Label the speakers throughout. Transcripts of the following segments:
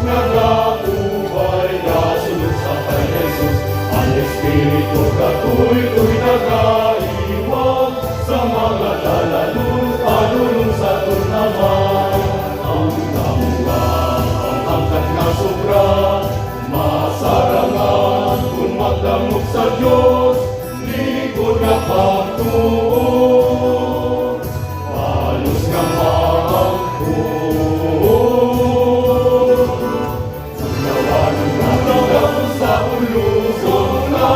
Speaker 1: nagabuhay, kasunod sa kay Jesus. Ang Espiritu katuloy-tuloy nagaiwag sa mga dalalun, padulong sa turnaman. Ang namunga, ang angkat na sobra, masarangan kung magdamog sa Diyos, likod na pagtuon, halos nga maangkon. Nawanan na kagapo sa uluson na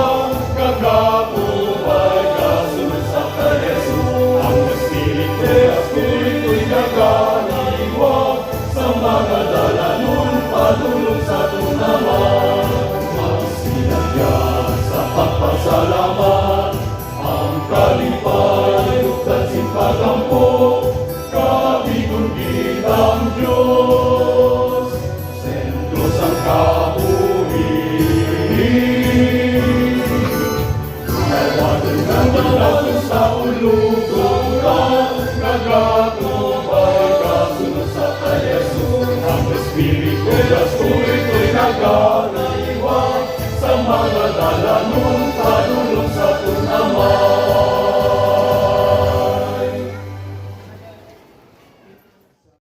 Speaker 1: kagabuhay, kasunod sa kay Jesus. Ang Espiritu katuloy-tuloy nagaliwag sa mga dalalun, padulong sa tunaman. Magsinagyan sa pagpasalamat, ang kalipay, at simpagampo, kabigon kitang Diyos, sentro sa kabuhi. Nawanan ng dalaw sa ulugon ka, nagatumbay, kasunod sa kay Jesus. Ang Espiritu katuloy-tuloy nagaliwag